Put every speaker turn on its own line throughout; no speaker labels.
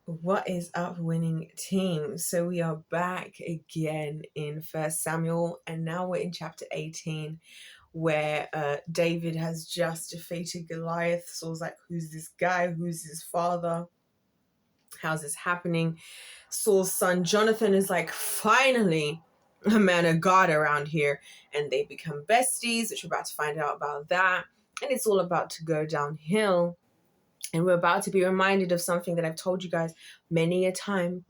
What is up, winning team? So we are back again in 1 Samuel, and now we're in chapter 18, where David has just defeated Goliath. Saul's like, who's this guy? Who's his father? How's this happening? Saul's son Jonathan is like, finally, a man of God around here. And they become besties, which we're about to find out about that. And it's all about to go downhill. And we're about to be reminded of something that I've told you guys many a time,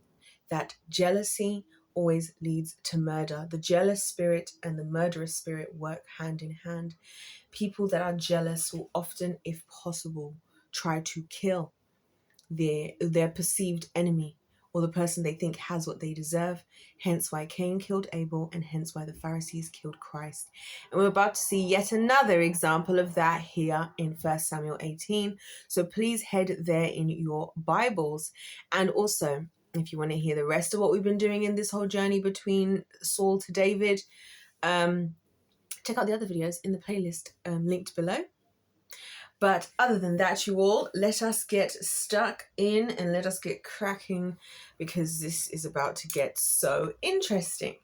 that jealousy always leads to murder. The jealous spirit and the murderous spirit work hand in hand. People that are jealous will often, if possible, try to kill their perceived enemy, or the person they think has what they deserve. Hence why Cain killed Abel, and hence why the Pharisees killed Christ. And we're about to see yet another example of that here in 1 Samuel 18. So please head there in your Bibles. And also, if you want to hear the rest of what we've been doing in this whole journey between Saul to David, check out the other videos in the playlist linked below. But other than that, you all, let us get stuck in and let us get cracking, because this is about to get so interesting.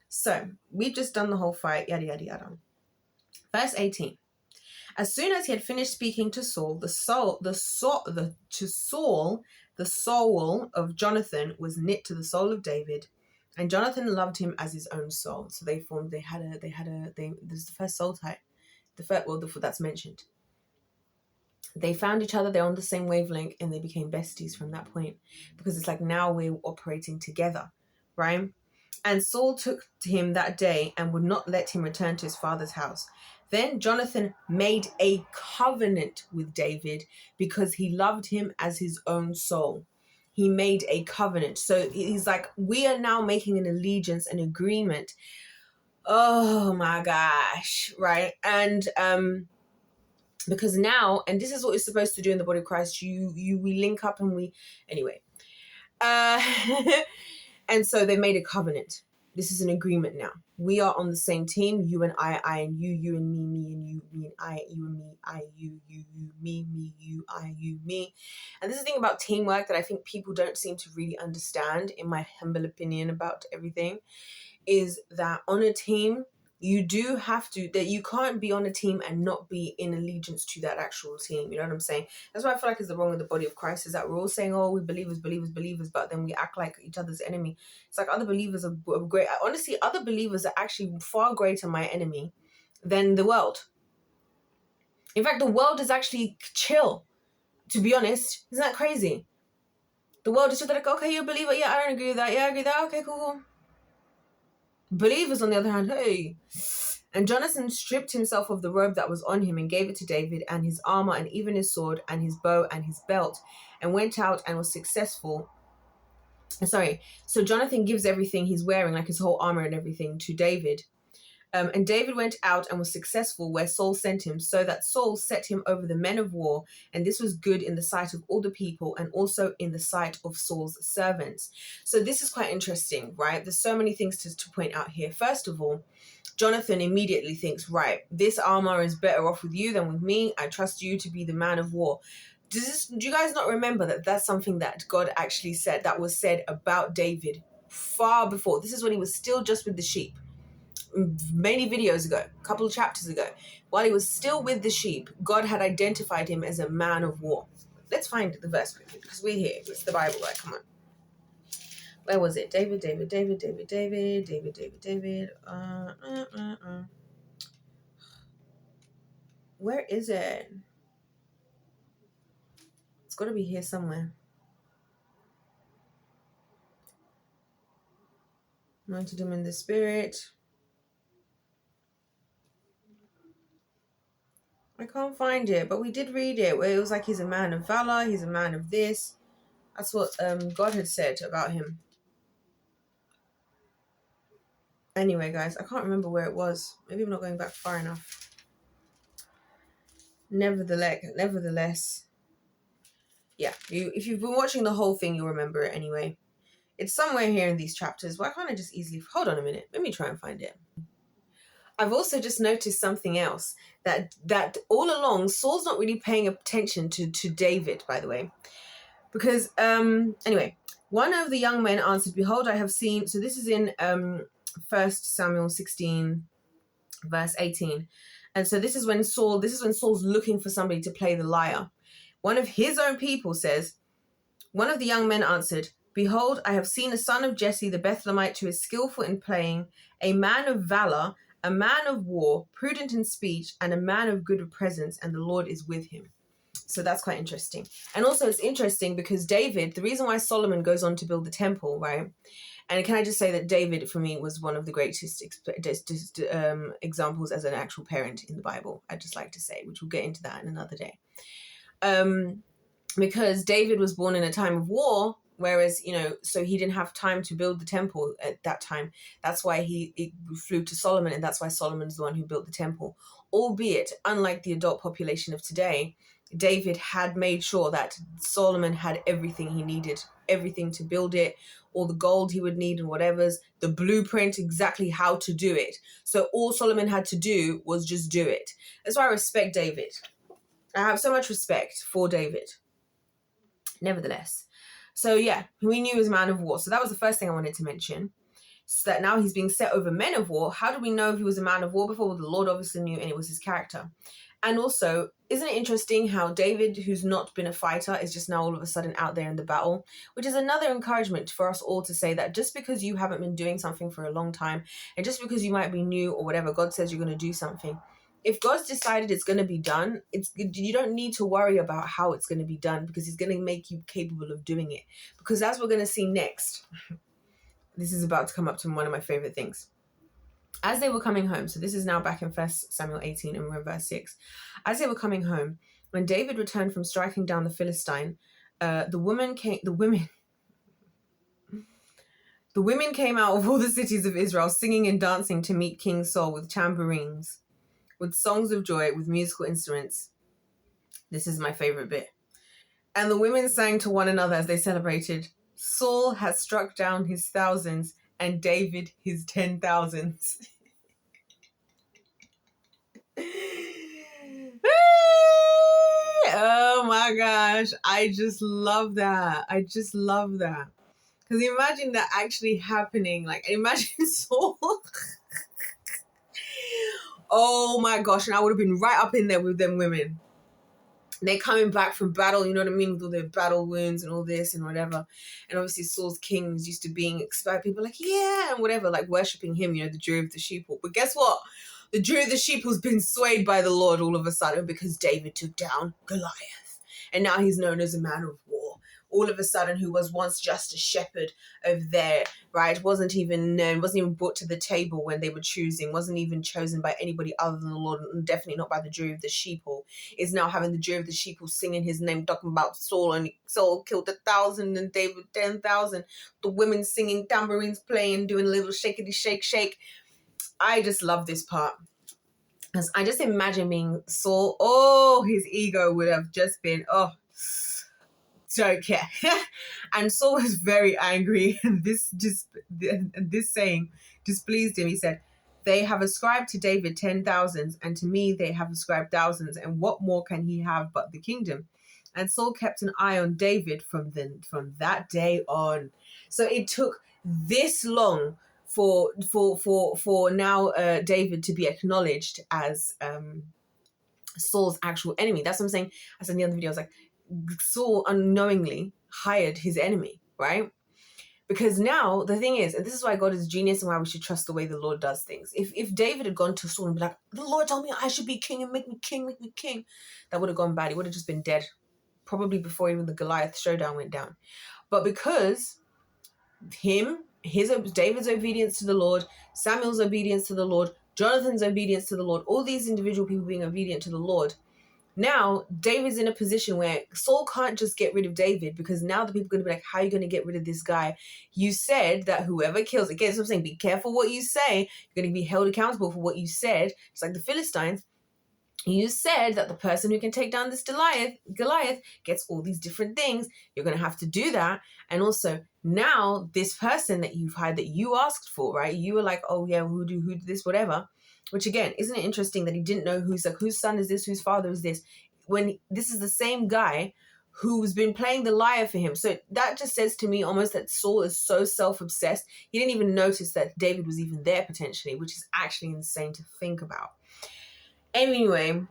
So we've just done the whole fight, yada, yada, yada. Verse 18. As soon as he had finished speaking to Saul, the soul of Jonathan was knit to the soul of David, and Jonathan loved him as his own soul. So this is the first soul tie. That's mentioned. They found each other, they're on the same wavelength, and they became besties from that point, because it's like now we're operating together, right? And Saul took to him that day and would not let him return to his father's house. Then Jonathan made a covenant with David because he loved him as his own soul. He made a covenant. So he's like, we are now making an allegiance, an agreement. Oh my gosh, right? And because now, and this is what we're supposed to do in the body of Christ, we link up and anyway. And so they made a covenant. This is an agreement now. We are on the same team, you and I and you and me and you, me and I, you and me, I, you, me, you, I, you, me. And this is the thing about teamwork that I think people don't seem to really understand, in my humble opinion about everything, is that on a team, you do have to, that you can't be on a team and not be in allegiance to that actual team. You know what I'm saying? That's what I feel like is the wrong with the body of Christ, is that we're all saying, oh, we're believers, but then we act like each other's enemy. It's like other believers are great. Honestly, other believers are actually far greater my enemy than the world. In fact, the world is actually chill, to be honest. Isn't that crazy? The world is just like, okay, you're a believer. Yeah, I don't agree with that. Yeah, I agree with that. Okay, cool. Believers, on the other hand, hey. And Jonathan stripped himself of the robe that was on him and gave it to David, and his armor, and even his sword, and his bow, and his belt, and went out and was successful. So Jonathan gives everything he's wearing, like his whole armor and everything, to David. And David went out and was successful where Saul sent him, so that Saul set him over the men of war, and this was good in the sight of all the people, and also in the sight of Saul's servants. So this is quite interesting, right? There's so many things to point out here. First of all, Jonathan immediately thinks, right, this armor is better off with you than with me. I trust you to be the man of war. Do you guys not remember that that's something that God actually said, that was said about David far before? This is when he was still just with the sheep. Many videos ago, a couple of chapters ago, while he was still with the sheep, God had identified him as a man of war. Let's find the verse quickly, because we're here. It's the Bible, right? Come on. Where was it? David. Where is it? It's got to be here somewhere. Anointed him in the spirit. I can't find it, but we did read it, where it was like he's a man of valor, he's a man of this. That's what God had said about him. Anyway, guys, I can't remember where it was. Maybe I'm not going back far enough. Nevertheless, yeah, if you've been watching the whole thing, you'll remember it anyway. It's somewhere here in these chapters. Why can't I just easily... Hold on a minute. Let me try and find it. I've also just noticed something else, that all along, Saul's not really paying attention to David, by the way. Because anyway, one of the young men answered, behold, I have seen. So this is in 1 Samuel 16 verse 18. And so this is when Saul's looking for somebody to play the lyre. One of his own people says, one of the young men answered, behold, I have seen a son of Jesse the Bethlehemite who is skillful in playing, a man of valor, a man of war, prudent in speech, and a man of good presence, and the Lord is with him. So that's quite interesting. And also it's interesting because David, the reason why Solomon goes on to build the temple, right? And can I just say that David, for me, was one of the greatest examples as an actual parent in the Bible, I'd just like to say, which we'll get into that in another day. Because David was born in a time of war, whereas, so he didn't have time to build the temple at that time. That's why he flew to Solomon, and that's why Solomon's the one who built the temple. Albeit, unlike the adult population of today, David had made sure that Solomon had everything he needed, everything to build it, all the gold he would need and whatever's, the blueprint, exactly how to do it. So all Solomon had to do was just do it. That's why I respect David. I have so much respect for David. Nevertheless. So yeah, we knew he was a man of war. So that was the first thing I wanted to mention. So that now he's being set over men of war. How do we know if he was a man of war before? Well, the Lord obviously knew, and it was his character. And also, isn't it interesting how David, who's not been a fighter, is just now all of a sudden out there in the battle, which is another encouragement for us all to say that just because you haven't been doing something for a long time, and just because you might be new or whatever, God says you're going to do something. If God's decided it's going to be done, you don't need to worry about how it's going to be done, because he's going to make you capable of doing it. Because as we're going to see next, this is about to come up to one of my favorite things. As they were coming home, so this is now back in 1 Samuel 18 and we're in verse 6. As they were coming home, when David returned from striking down the Philistine, the women came out of all the cities of Israel singing and dancing to meet King Saul with tambourines, with songs of joy, with musical instruments. This is my favorite bit. And the women sang to one another as they celebrated, Saul has struck down his thousands and David his 10,000s. Oh my gosh, I just love that. Because imagine that actually happening. Like, imagine Saul. Oh my gosh, and I would have been right up in there with them women. They're coming back from battle, you know what I mean, with all their battle wounds and all this and whatever. And obviously Saul's king was used to being expired. People like, yeah, and whatever, like worshipping him, the jury of the sheeple. But guess what? The jury of the sheeple's been swayed by the Lord all of a sudden because David took down Goliath. And now he's known as a man of war. All of a sudden, who was once just a shepherd over there, right? Wasn't even known, wasn't even brought to the table when they were choosing, wasn't even chosen by anybody other than the Lord, and definitely not by the jury of the sheeple, is now having the jury of the sheeple singing his name, talking about Saul, and Saul killed 1,000 and David 10,000. The women singing, tambourines playing, doing a little shakety shake shake. I just love this part. Because I just imagine being Saul. Oh, his ego would have just been, don't care. And Saul was very angry, and this saying displeased him. He said, they have ascribed to David 10,000s, and to me they have ascribed thousands, and what more can he have but the kingdom? And Saul kept an eye on David from that day on. So it took this long for now David to be acknowledged as Saul's actual enemy. That's what I'm saying. I said in the other video, I was like, Saul unknowingly hired his enemy, right? Because now the thing is, and this is why God is genius and why we should trust the way the Lord does things. If David had gone to Saul and be like, the Lord told me I should be king and make me king, that would have gone bad. He would have just been dead, probably before even the Goliath showdown went down. But because David's obedience to the Lord, Samuel's obedience to the Lord, Jonathan's obedience to the Lord, all these individual people being obedient to the Lord, now David's in a position where Saul can't just get rid of David, because now the people are going to be like, how are you going to get rid of this guy? You said that whoever kills, again, so I'm saying, be careful what you say. You're going to be held accountable for what you said. It's like the Philistines. You said that the person who can take down this Goliath gets all these different things. You're going to have to do that. And also now this person that you've hired, that you asked for, right? You were like, oh yeah, who do this, whatever. Which again, isn't it interesting that he didn't know whose son is this, whose father is this? When this is the same guy who's been playing the liar for him. So that just says to me almost that Saul is so self-obsessed. He didn't even notice that David was even there potentially, which is actually insane to think about. Anyway,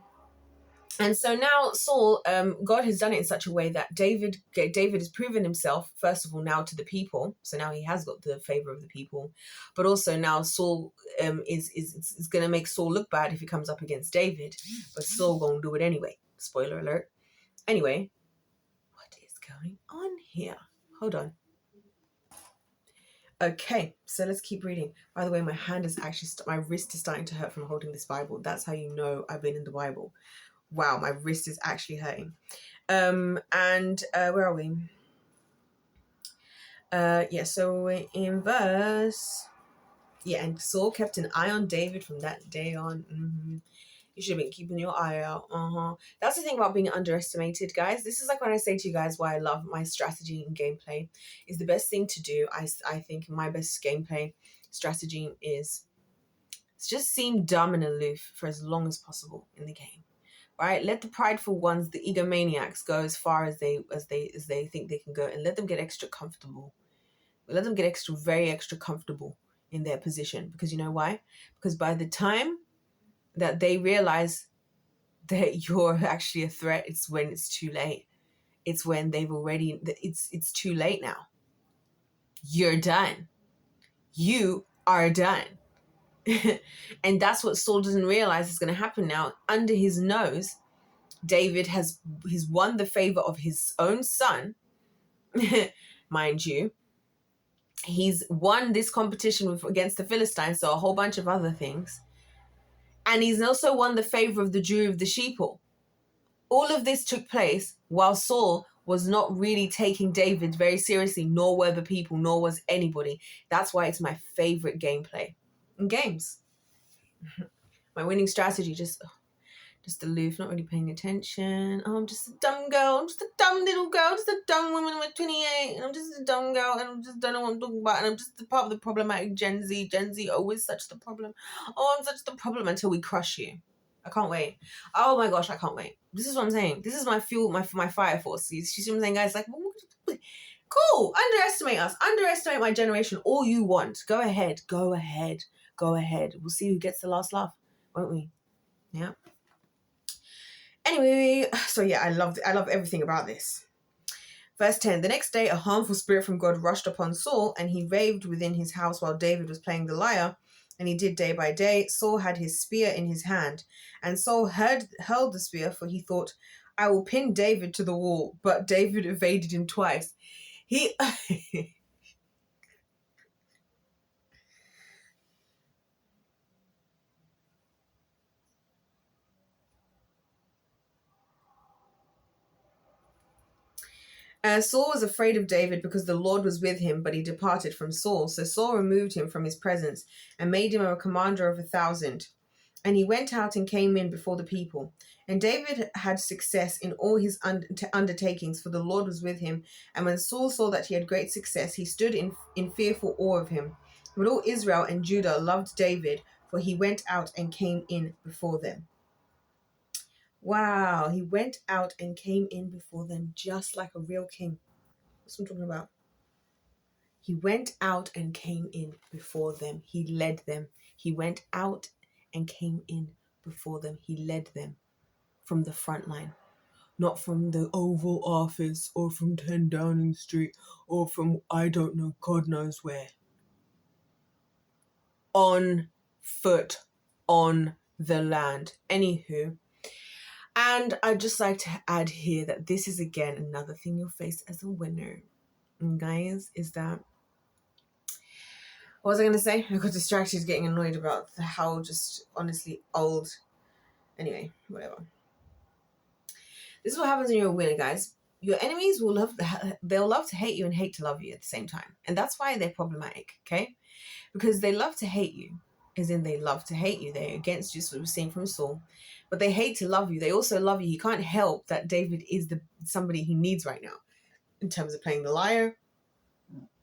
and so now Saul, God has done it in such a way that David has proven himself, first of all, now to the people. So now he has got the favor of the people. But also now Saul is going to make Saul look bad if he comes up against David. But Saul going to do it anyway. Spoiler alert. Anyway, what is going on here? Hold on. Okay, so let's keep reading. By the way, my hand is actually, my wrist is starting to hurt from holding this Bible. That's how you know I've been in the Bible. Wow, my wrist is actually hurting. Where are we? So we're in verse. Yeah, and Saul kept an eye on David from that day on. Mm-hmm. You should have been keeping your eye out. That's the thing about being underestimated, guys. This is like when I say to you guys why I love my strategy and gameplay. Is the best thing to do. I think my best gameplay strategy is just seem dumb and aloof for as long as possible in the game. Right? Let the prideful ones, the egomaniacs, go as far as they think they can go, and let them get extra comfortable. Let them get very extra comfortable in their position. Because you know why? Because by the time that they realize that you're actually a threat, it's when it's too late. It's when they've already, it's too late now. You're done. You are done. And that's what Saul doesn't realize is going to happen now. Under his nose, David has won the favor of his own son, mind you. He's won this competition against the Philistines, so a whole bunch of other things. And he's also won the favor of the Jew of the sheeple. All of this took place while Saul was not really taking David very seriously, nor were the people, nor was anybody. That's why it's my favorite gameplay in games. My winning strategy, just aloof, not really paying attention. Oh, I'm just a dumb girl. I'm just a dumb little girl. Just a dumb woman. I'm 28, and I'm just a dumb girl, and I just don't know what I'm talking about. And I'm just part of the problematic Gen Z. Gen Z always such the problem. Oh, I'm such the problem until we crush you. I can't wait. Oh my gosh, I can't wait. This is what I'm saying. This is my fuel, my fire force. You see what I'm saying, guys? Like, cool. Underestimate us. Underestimate my generation all you want. Go ahead. Go ahead. Go ahead. We'll see who gets the last laugh, won't we? Yeah. Anyway, so yeah, I love everything about this. Verse 10, the next day a harmful spirit from God rushed upon Saul, and he raved within his house while David was playing the lyre, and he did day by day. Saul had his spear in his hand, and Saul hurled the spear, for he thought, I will pin David to the wall, but David evaded him twice. He... Saul was afraid of David because the Lord was with him, but he departed from Saul. So Saul removed him from his presence and made him a commander of 1,000. And he went out and came in before the people. And David had success in all his undertakings, for the Lord was with him. And when Saul saw that he had great success, he stood in fearful awe of him. But all Israel and Judah loved David, for he went out and came in before them. Wow, he went out and came in before them just like a real king. That's what I'm talking about. He went out and came in before them. He led them. He went out and came in before them. He led them from the front line, not from the Oval Office or from 10 Downing Street or from I don't know, God knows where. On foot, on the land. Anywho, and I'd just like to add here that this is again another thing you'll face as a winner, and guys, is that, what was I going to say? I got distracted getting annoyed about how just honestly old. Anyway, whatever. This is what happens when you're a winner, guys. Your enemies they'll love to hate you and hate to love you at the same time. And that's why they're problematic, okay? Because they love to hate you, as in they love to hate you. They're against you, so we're seeing from Saul. But they hate to love you. They also love you. He can't help that David is somebody he needs right now, in terms of playing the lyre,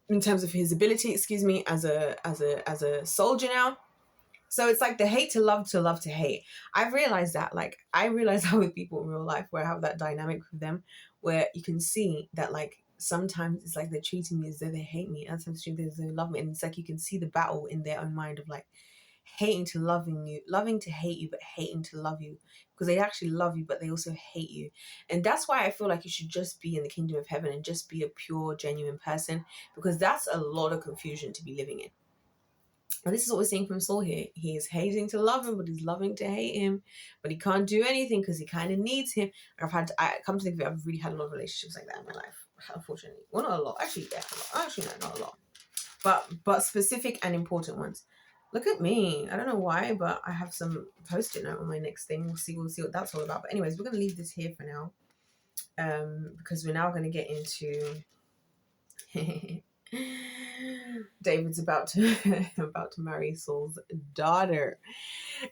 in terms of his ability, as a soldier now. So it's like the hate to love to hate. I've realized that, like, I realize how with people in real life where I have that dynamic with them, where you can see that, like, sometimes it's like they're treating me as though they hate me, and sometimes treating me as though they love me. And it's like you can see the battle in their own mind of like hating to loving you, loving to hate you, but hating to love you, because they actually love you, but they also hate you. And that's why I feel like you should just be in the kingdom of heaven and just be a pure, genuine person, because that's a lot of confusion to be living in. And this is what we're seeing from Saul here. He is hating to love him, but he's loving to hate him. But he can't do anything because he kind of needs him. I come to think of it, I've really had a lot of relationships like that in my life, unfortunately. Well, not a lot. Actually, yeah, a lot. Actually, no, not a lot. But specific and important ones. Look at me. I don't know why, but I have some post-it note on my next thing. We'll see what that's all about. But anyways, we're going to leave this here for now. Because we're now going to get into... David's about to marry Saul's daughter.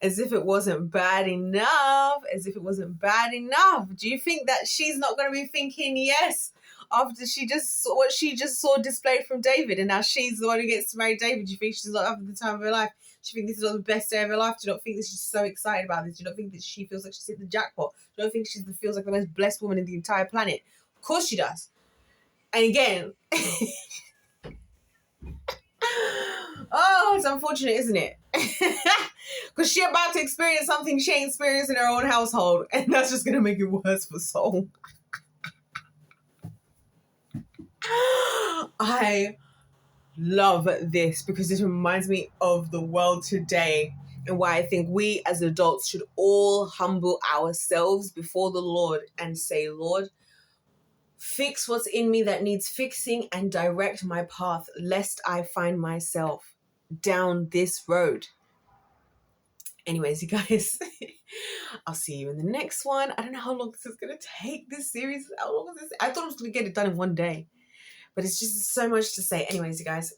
As if it wasn't bad enough. As if it wasn't bad enough. Do you think that she's not going to be thinking yes after she just saw what she just saw displayed from David, and now she's the one who gets to marry David? Do you think she's not having the time of her life? Do you think this is not the best day of her life? Do you not think that she's so excited about this? Do you not think that she feels like she's hit the jackpot? Do you not think she feels like the most blessed woman in the entire planet? Of course she does. And again... Oh, it's unfortunate, isn't it? Because she's about to experience something she ain't experienced in her own household, and that's just gonna make it worse for Saul. I love this because this reminds me of the world today, and why I think we as adults should all humble ourselves before the Lord and say, Lord, fix what's in me that needs fixing and direct my path, lest I find myself down this road. Anyways, you guys, I'll see you in the next one. I don't know how long this is going to take, this series. How long is this? I thought I was going to get it done in one day, but it's just so much to say. Anyways, you guys,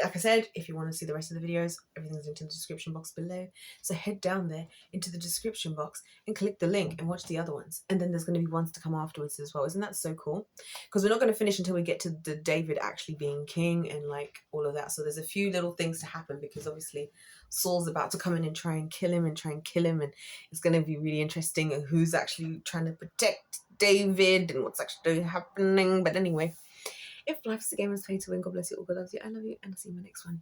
like I said, if you want to see the rest of the videos, everything's linked in the description box below. So head down there into the description box and click the link and watch the other ones. And then there's going to be ones to come afterwards as well. Isn't that so cool? Because we're not going to finish until we get to the David actually being king and like all of that. So there's a few little things to happen, because obviously Saul's about to come in and try and kill him. And it's going to be really interesting who's actually trying to protect David and what's actually happening. But anyway, if life's a game is played to win, God bless you all. God loves you. I love you. And I'll see you in my next one.